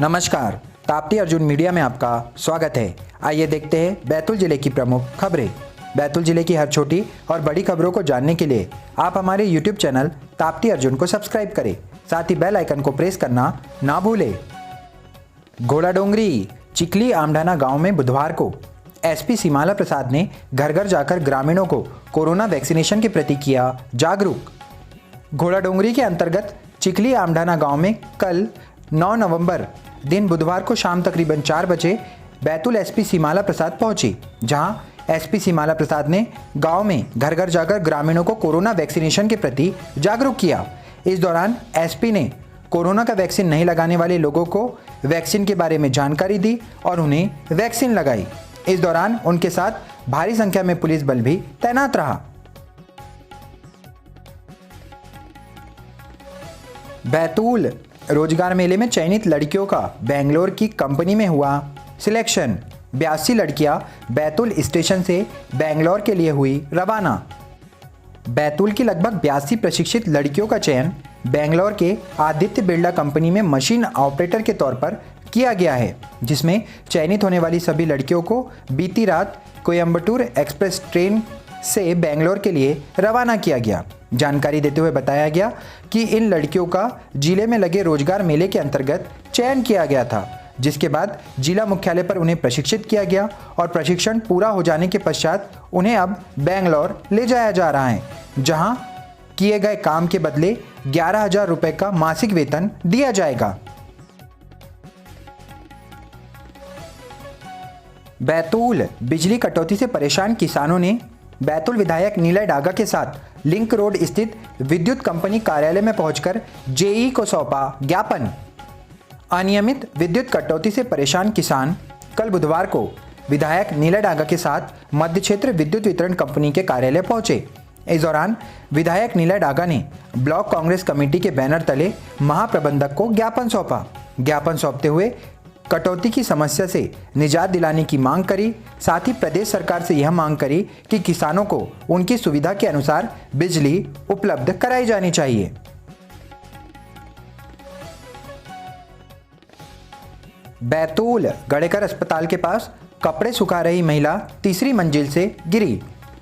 नमस्कार, ताप्ती अर्जुन मीडिया में आपका स्वागत है। आइए देखते हैं बैतूल जिले की प्रमुख खबरें। बैतूल जिले की हर छोटी और बड़ी खबरों को जानने के लिए आप हमारे YouTube चैनल ताप्ती अर्जुन को सब्सक्राइब करें, साथ ही बेल आइकन को प्रेस करना ना भूलें। घोड़ाडोंगरी चिखली आमढाना गांव में बुधवार को एसपी सीमाला प्रसाद ने घर घर जाकर ग्रामीणों को कोरोना वैक्सीनेशन के प्रति किया जागरूक। घोड़ाडोंगरी के अंतर्गत चिखली आमढाना गांव में कल 9 नवंबर दिन बुधवार को शाम तकरीबन 4 बजे बैतूल एसपी सीमाला प्रसाद पहुंची, जहां एसपी सीमाला प्रसाद ने गांव में घर घर जाकर ग्रामीणों को कोरोना वैक्सीनेशन के प्रति जागरूक किया। इस दौरान एसपी ने कोरोना का वैक्सीन नहीं लगाने वाले लोगों को वैक्सीन के बारे में जानकारी दी और उन्हें वैक्सीन लगाई। इस दौरान उनके साथ भारी संख्या में पुलिस बल भी तैनात रहा। बैतूल रोजगार मेले में चयनित लड़कियों का बेंगलोर की कंपनी में हुआ सिलेक्शन। 82 लड़कियां बैतूल स्टेशन से बेंगलोर के लिए हुई रवाना। बैतूल की लगभग 82 प्रशिक्षित लड़कियों का चयन बेंगलोर के आदित्य बिरला कंपनी में मशीन ऑपरेटर के तौर पर किया गया है, जिसमें चयनित होने वाली सभी लड़कियों को बीती रात कोयम्बटूर एक्सप्रेस ट्रेन से बेंगलोर के लिए रवाना किया गया। जानकारी देते हुए बताया गया कि इन लड़कियों का जिले में लगे रोजगार मेले के अंतर्गत चयन किया गया था, जिसके बाद जिला मुख्यालय पर उन्हें प्रशिक्षित किया गया और प्रशिक्षण पूरा हो जाने के पश्चात उन्हें अब बेंगलोर ले जाया जा रहा है, जहां किए गए काम के बदले 11,000 रुपए का मासिक वेतन दिया जाएगा। बैतूल बिजली कटौती से परेशान किसानों ने बैतूल विधायक नीलय डागा के साथ लिंक रोड स्थित विद्युत कंपनी कार्यालय में पहुंचकर जेई को सौंपा ज्ञापन। अनियमित विद्युत कटौती से परेशान किसान कल बुधवार को विधायक नीलय डागा के साथ मध्य क्षेत्र विद्युत वितरण कंपनी के कार्यालय पहुंचे। इस दौरान विधायक नीलय डागा ने ब्लॉक कांग्रेस कमेटी के बैनर तले महाप्रबंधक को ज्ञापन सौंपा। ज्ञापन सौंपते हुए कटौती की समस्या से निजात दिलाने की मांग करी। साथ ही प्रदेश सरकार से यह मांग करी कि किसानों को उनकी सुविधा के अनुसार बिजली उपलब्ध कराई जानी चाहिए। बैतूल गड़ेकर अस्पताल के पास कपड़े सुखा रही महिला तीसरी मंजिल से गिरी।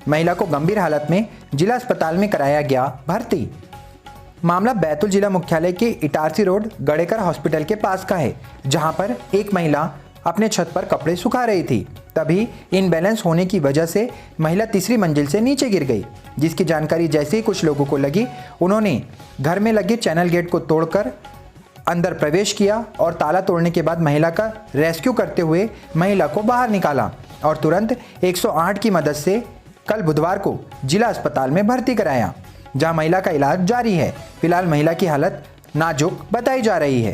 महिला को गंभीर हालत में जिला अस्पताल में कराया गया भर्ती। मामला बैतूल जिला मुख्यालय के इटारसी रोड गड़ेकर हॉस्पिटल के पास का है, जहां पर एक महिला अपने छत पर कपड़े सुखा रही थी। तभी इनबैलेंस होने की वजह से महिला तीसरी मंजिल से नीचे गिर गई, जिसकी जानकारी जैसे ही कुछ लोगों को लगी, उन्होंने घर में लगे चैनल गेट को तोड़कर अंदर प्रवेश किया और ताला तोड़ने के बाद महिला का रेस्क्यू करते हुए महिला को बाहर निकाला और तुरंत 108 की मदद से कल बुधवार को जिला अस्पताल में भर्ती कराया, जहां महिला का इलाज जारी है। फिलहाल महिला की हालत नाजुक बताई जा रही है।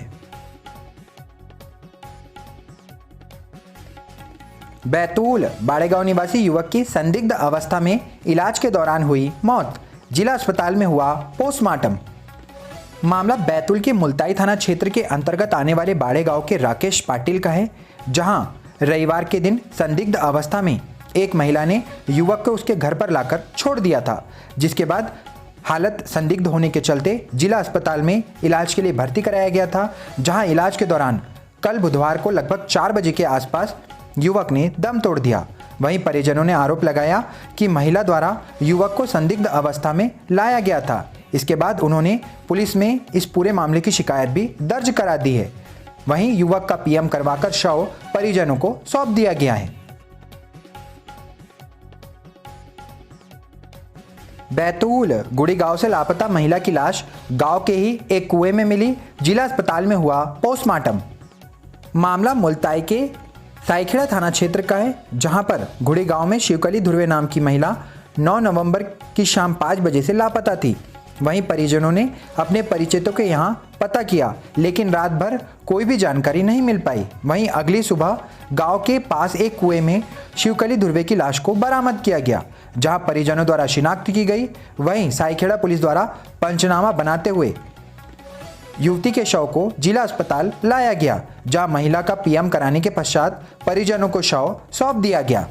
बैतूल बाड़ेगांव निवासी युवक की संदिग्ध अवस्था में इलाज के दौरान हुई मौत। जिला अस्पताल में हुआ पोस्टमार्टम। मामला बैतूल के मुल्ताई थाना क्षेत्र के अंतर्गत आने वाले बाड़ेगांव के राकेश पाटिल का है, जहां रविवार के दिन संदिग्ध अवस्था में एक महिला ने युवक को उसके घर पर लाकर छोड़ दिया था, जिसके बाद हालत संदिग्ध होने के चलते जिला अस्पताल में इलाज के लिए भर्ती कराया गया था, जहां इलाज के दौरान कल बुधवार को लगभग 4 बजे के आसपास युवक ने दम तोड़ दिया। वहीं परिजनों ने आरोप लगाया कि महिला द्वारा युवक को संदिग्ध अवस्था में लाया गया था। इसके बाद उन्होंने पुलिस में इस पूरे मामले की शिकायत भी दर्ज करा दी है। वहीं युवक का पीएम करवाकर शव परिजनों को सौंप दिया गया है। बैतूल गुड़ी गांव से लापता महिला की लाश गांव के ही एक कुएं में मिली। जिला अस्पताल में हुआ पोस्टमार्टम। मामला मुल्ताई के साइखेड़ा थाना क्षेत्र का है, जहां पर गुड़ी गांव में शिवकली ध्रुवे नाम की महिला 9 नवंबर की शाम 5 बजे से लापता थी। वहीं परिजनों ने अपने परिचितों के यहां पता किया, लेकिन रात भर कोई भी जानकारी नहीं मिल पाई। वहीं अगली सुबह गांव के पास एक कुएं में शिवकली ध्रुवे की लाश को बरामद किया गया, जहां परिजनों द्वारा शिनाख्त की गई। वहीं साइखेड़ा पुलिस द्वारा पंचनामा बनाते हुए युवती के शव को जिला अस्पताल लाया गया, जहां महिला का पीएम कराने के पश्चात परिजनों को शव सौंप दिया गया।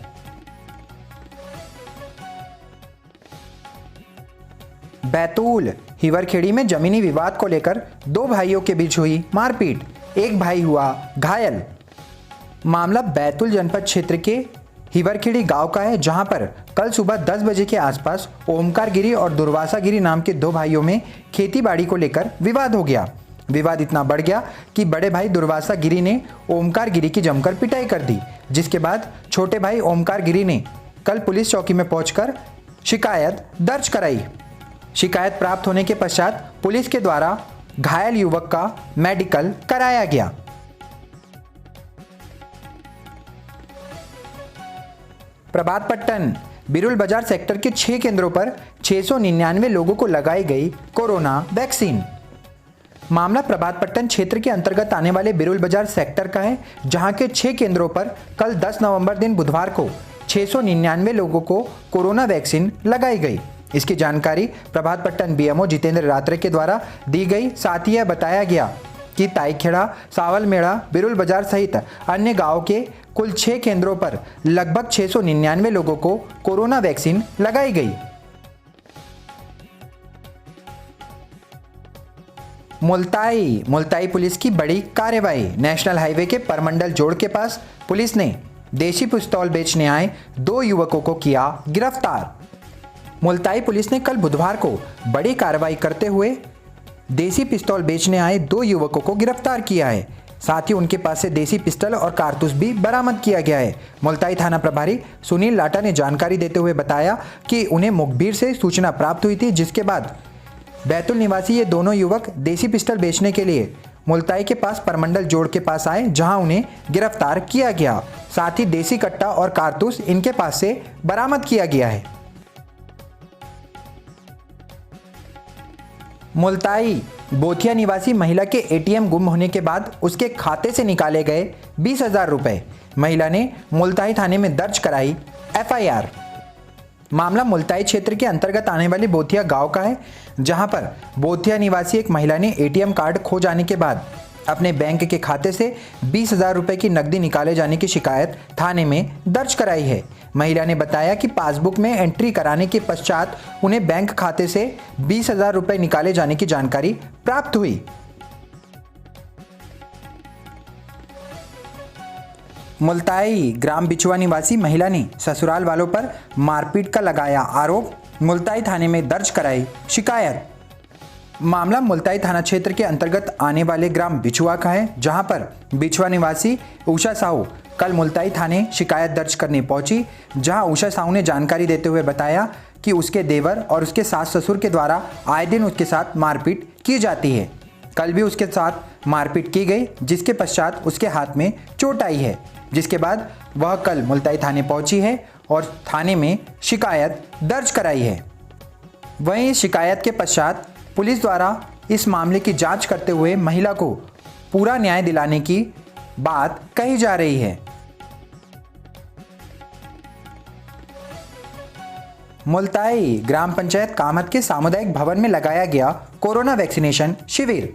बैतूल हिवरखेड़ी में जमीनी विवाद को लेकर 2 भाइयों के बीच हुई मारपीट। एक भाई हुआ घायल। मामला बैतूल जनपद क्षेत्र के हिवरखेड़ी गांव का है, जहां पर कल सुबह 10 बजे के आसपास ओमकार गिरी और दुर्वासा गिरी नाम के दो भाइयों में खेतीबाड़ी को लेकर विवाद हो गया। विवाद इतना बढ़ गया कि बड़े भाई दुर्वासा गिरी ने ओमकार गिरी की जमकर पिटाई कर दी, जिसके बाद छोटे भाई ओमकार गिरी ने कल पुलिस चौकी में पहुंचकर शिकायत दर्ज कराई। शिकायत प्राप्त होने के पश्चात पुलिस के द्वारा घायल युवक का मेडिकल कराया गया। प्रभातपट्टन बिरुल बाजार सेक्टर के 6 केंद्रों पर 699 लोगों को लगाई गई कोरोना वैक्सीन। मामला प्रभातपट्टन क्षेत्र के अंतर्गत आने वाले बिरुल बाजार सेक्टर का है, जहां के 6 केंद्रों पर कल 10 नवंबर दिन बुधवार को 699 लोगों को कोरोना वैक्सीन लगाई गई। इसकी जानकारी प्रभातपट्टन बीएमओ जितेंद्र रात्रे के द्वारा दी गई। साथ ही यह बताया गया कि ताईखेड़ा, सावलमेड़ा, बिरुल बाजार सहित अन्य गांवों के कुल 6 केंद्रों पर लगभग 699 लोगों को कोरोना वैक्सीन लगाई गई। मुल्ताई पुलिस की बड़ी कार्रवाई। नेशनल हाईवे के परमंडल जोड़ के पास पुलिस ने देशी पिस्तौल बेचने आए 2 युवकों को किया गिरफ्तार। मुल्ताई पुलिस ने कल बुधवार को बड़ी कार्रवाई करते हुए देसी पिस्तौल बेचने आए 2 युवकों को गिरफ्तार किया है। साथ ही उनके पास से देसी पिस्टल और कारतूस भी बरामद किया गया है। मुल्ताई थाना प्रभारी सुनील लाटा ने जानकारी देते हुए बताया कि उन्हें मुखबिर से सूचना प्राप्त हुई थी, जिसके बाद बैतूल निवासी ये दोनों युवक देसी पिस्टल बेचने के लिए मुल्ताई के पास परमंडल जोड़ के पास आए, जहां उन्हें गिरफ्तार किया गया। साथ ही देसी कट्टा और कारतूस इनके पास से बरामद किया गया है। मुल्ताई बोथिया निवासी महिला के एटीएम गुम होने के बाद उसके खाते से निकाले गए 20,000 रुपए। महिला ने मुल्ताई थाने में दर्ज कराई एफआईआर। मामला मुल्ताई क्षेत्र के अंतर्गत आने वाले बोथिया गांव का है, जहां पर बोथिया निवासी एक महिला ने एटीएम कार्ड खो जाने के बाद अपने बैंक के खाते से 20,000 रुपए की नकदी निकाले जाने की शिकायत थाने में दर्ज कराई है। महिला ने बताया कि पासबुक में एंट्री कराने के पश्चात उन्हें बैंक खाते से 20,000 रुपए निकाले जाने की जानकारी प्राप्त हुई। मुल्ताई ग्राम बिछुआ निवासी महिला ने ससुराल वालों पर मारपीट का लगाया आरोप। मुल्ताई थाने में दर्ज कराई शिकायत। मामला मुल्ताई थाना क्षेत्र के अंतर्गत आने वाले ग्राम बिछुआ का है, जहां पर बिछुआ निवासी उषा साहू कल मुल्ताई थाने शिकायत दर्ज करने पहुंची, जहां उषा साहू ने जानकारी देते हुए बताया कि उसके देवर और उसके सास ससुर के द्वारा आए दिन उसके साथ मारपीट की जाती है। कल भी उसके साथ मारपीट की गई, जिसके पश्चात उसके हाथ में चोट आई है, जिसके बाद वह कल मुल्ताई थाने पहुंची है और थाने में शिकायत दर्ज कराई है। वहीं शिकायत के पश्चात पुलिस द्वारा इस मामले की जांच करते हुए महिला को पूरा न्याय दिलाने की बात कही जा रही है। मुल्ताई ग्राम पंचायत कामत के सामुदायिक भवन में लगाया गया कोरोना वैक्सीनेशन शिविर।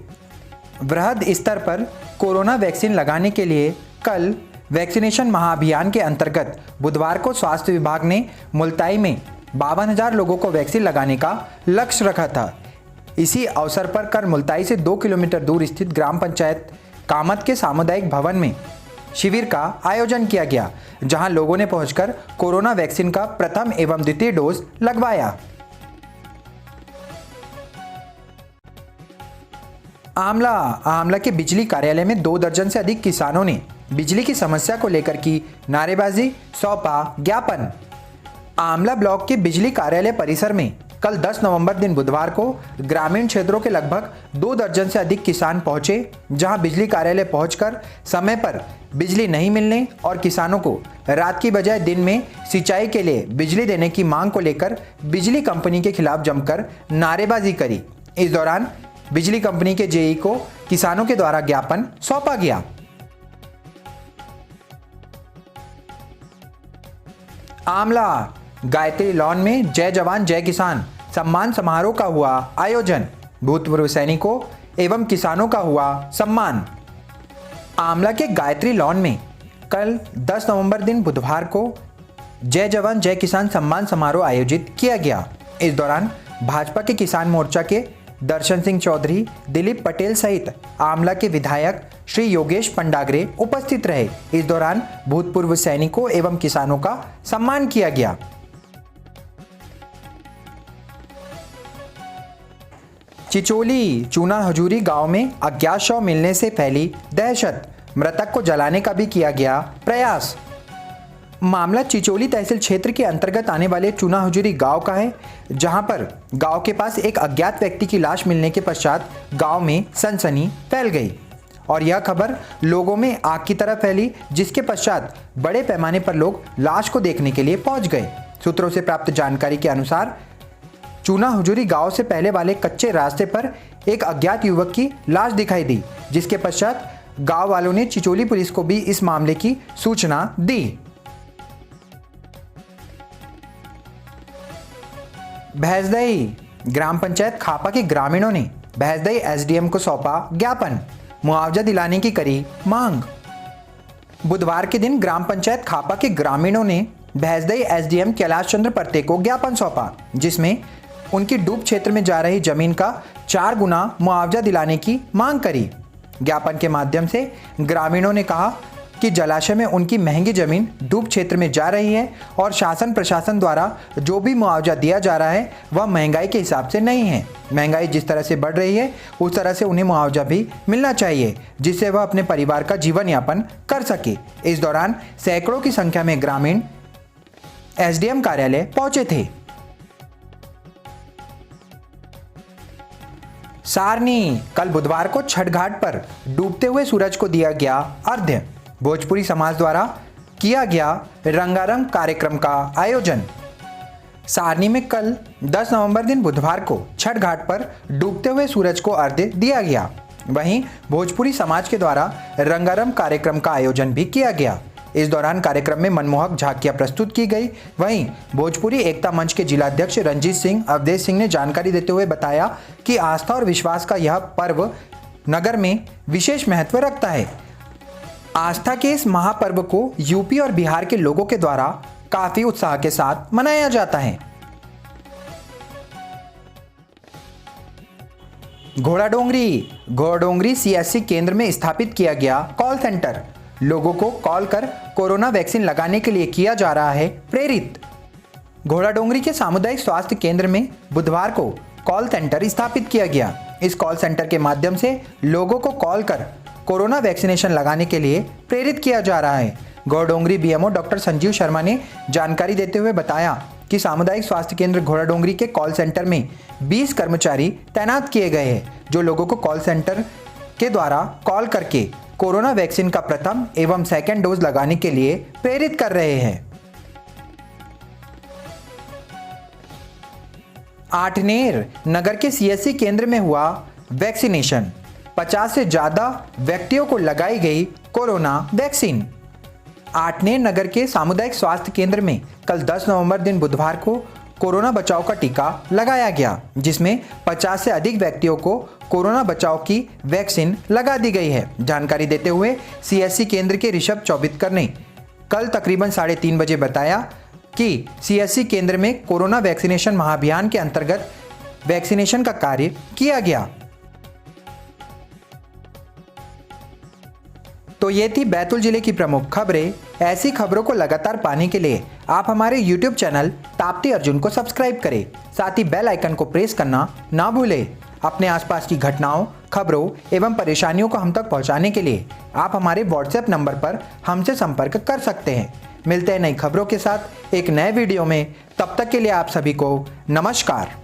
वृहद स्तर पर कोरोना वैक्सीन लगाने के लिए कल वैक्सीनेशन महाअभियान के अंतर्गत बुधवार को स्वास्थ्य विभाग ने मुल्ताई में 52,000 लोगों को वैक्सीन लगाने का लक्ष्य रखा था। इसी अवसर पर कल मुल्ताई से 2 किलोमीटर दूर स्थित ग्राम पंचायत कामत के सामुदायिक भवन में शिविर का आयोजन किया गया, जहां लोगों ने पहुंचकर कोरोना वैक्सीन का प्रथम एवं द्वितीय डोज लगवाया। आमला के बिजली कार्यालय में 2 दर्जन से अधिक किसानों ने बिजली की समस्या को लेकर की नारेबाजी, सौंपा ज्ञापन। आमला ब्लॉक के बिजली कार्यालय परिसर में कल 10 नवंबर दिन बुधवार को ग्रामीण क्षेत्रों के लगभग 2 दर्जन से अधिक किसान पहुंचे, जहां बिजली कार्यालय पहुंचकर समय पर बिजली नहीं मिलने और किसानों को रात की बजाय दिन में सिंचाई के लिए बिजली देने की मांग को लेकर बिजली कंपनी के खिलाफ जमकर नारेबाजी करी। इस दौरान बिजली कंपनी के जेई को किसानों के द्वारा ज्ञापन सौंपा गया। आमला गायत्री लॉन में जय जवान जय किसान सम्मान समारोह का हुआ आयोजन। भूतपूर्व सैनिकों एवं किसानों का हुआ सम्मान। आमला के गायत्री लॉन में कल 10 नवंबर दिन बुधवार को जय जवान जय किसान सम्मान समारोह आयोजित किया गया। इस दौरान भाजपा के किसान मोर्चा के दर्शन सिंह चौधरी, दिलीप पटेल सहित आमला के विधायक श्री योगेश पंडाग्रे उपस्थित रहे। इस दौरान भूतपूर्व सैनिकों एवं किसानों का सम्मान किया गया। चिचोली चूना हजूरी गांव में अज्ञात शव मिलने से फैली दहशत, मृतक को जलाने का भी किया गया प्रयास। मामला चिचोली तहसील क्षेत्र के अंतर्गत आने वाले चूना हजूरी गांव का है, जहां पर गांव के पास एक अज्ञात व्यक्ति की लाश मिलने के पश्चात गांव में सनसनी फैल गई और यह खबर लोगों में आग की तरह फैली, जिसके पश्चात बड़े पैमाने पर लोग लाश को देखने के लिए पहुंच गए। सूत्रों से प्राप्त जानकारी के अनुसार चूना हजूरी गांव से पहले वाले कच्चे रास्ते पर एक अज्ञात युवक की लाश दिखाई दी, जिसके पश्चात गांव वालों ने चिचोली पुलिस को भी इस मामले की सूचना दी। भैंसदही ग्राम पंचायत खापा के ग्रामीणों ने भैंसदही एसडीएम को सौंपा ज्ञापन, मुआवजा दिलाने की करी मांग। बुधवार के दिन ग्राम पंचायत खापा के ग्रामीणों ने भैंसदही एसडीएम कैलाश चंद्र परते को ज्ञापन सौंपा, जिसमें उनकी डूब क्षेत्र में जा रही जमीन का 4 गुना मुआवजा दिलाने की मांग करी। ज्ञापन के माध्यम से ग्रामीणों ने कहा कि जलाशय में उनकी महंगी जमीन डूब क्षेत्र में जा रही है और शासन प्रशासन द्वारा जो भी मुआवजा दिया जा रहा है वह महंगाई के हिसाब से नहीं है। महंगाई जिस तरह से बढ़ रही है उस तरह से उन्हें मुआवजा भी मिलना चाहिए, जिससे वह अपने परिवार का जीवन यापन कर सके। इस दौरान सैकड़ों की संख्या में ग्रामीण एसडीएम कार्यालय पहुंचे थे। सारनी कल बुधवार को छठ घाट पर डूबते हुए सूरज को दिया गया अर्घ्य, भोजपुरी समाज द्वारा किया गया रंगारंग कार्यक्रम का आयोजन। सारनी में कल 10 नवंबर दिन बुधवार को छठ घाट पर डूबते हुए सूरज को अर्घ्य दिया गया। वहीं भोजपुरी समाज के द्वारा रंगारंग कार्यक्रम का आयोजन भी किया गया। इस दौरान कार्यक्रम में मनमोहक झांकियां प्रस्तुत की गई। वहीं भोजपुरी एकता मंच के जिलाध्यक्ष रंजीत सिंह अवधेश सिंह ने जानकारी देते हुए बताया कि आस्था और विश्वास का यह पर्व नगर में विशेष महत्व रखता है। आस्था के इस महापर्व को यूपी और बिहार के लोगों के द्वारा काफी उत्साह के साथ मनाया जाता है। घोड़ाडोंगरी सीएससी केंद्र में स्थापित किया गया कॉल सेंटर, लोगों को कॉल कर कोरोना वैक्सीन लगाने के लिए किया जा रहा है प्रेरित। घोड़ाडोंगरी के सामुदायिक स्वास्थ्य केंद्र में बुधवार को कॉल सेंटर स्थापित किया गया। इस कॉल सेंटर के माध्यम से लोगों को कॉल कर कोरोना वैक्सीनेशन लगाने के लिए प्रेरित किया जा रहा है। घोड़ाडोंगरी बीएमओ डॉक्टर संजीव शर्मा ने जानकारी देते हुए बताया कि सामुदायिक स्वास्थ्य केंद्र घोड़ाडोंगरी के कॉल सेंटर में 20 कर्मचारी तैनात किए गए हैं, जो लोगों को कॉल सेंटर के द्वारा कॉल करके कोरोना वैक्सीन का प्रथम एवं सेकेंड डोज लगाने के लिए प्रेरित कर रहे हैं। आठनेर नगर के सीएससी केंद्र में हुआ वैक्सीनेशन, 50 से ज्यादा व्यक्तियों को लगाई गई कोरोना वैक्सीन। आठनेर नगर के सामुदायिक स्वास्थ्य केंद्र में कल 10 नवंबर दिन बुधवार को कोरोना बचाव का टीका लगाया गया, जिसमें 50 से अधिक व्यक्तियों को कोरोना बचाव की वैक्सीन लगा दी गई है। जानकारी देते हुए सीएससी केंद्र के ऋषभ चौबितकर ने कल तकरीबन 3:30 बजे बताया कि सीएससी केंद्र में कोरोना वैक्सीनेशन महाअभियान के अंतर्गत वैक्सीनेशन का कार्य किया गया। तो ये थी बैतूल जिले की प्रमुख खबरें। ऐसी खबरों को लगातार पाने के लिए आप हमारे YouTube चैनल ताप्ती अर्जुन को सब्सक्राइब करें, साथ ही बेल आइकन को प्रेस करना ना भूलें। अपने आसपास की घटनाओं, खबरों एवं परेशानियों को हम तक पहुंचाने के लिए आप हमारे WhatsApp नंबर पर हमसे संपर्क कर सकते हैं। मिलते हैं नई खबरों के साथ एक नए वीडियो में, तब तक के लिए आप सभी को नमस्कार।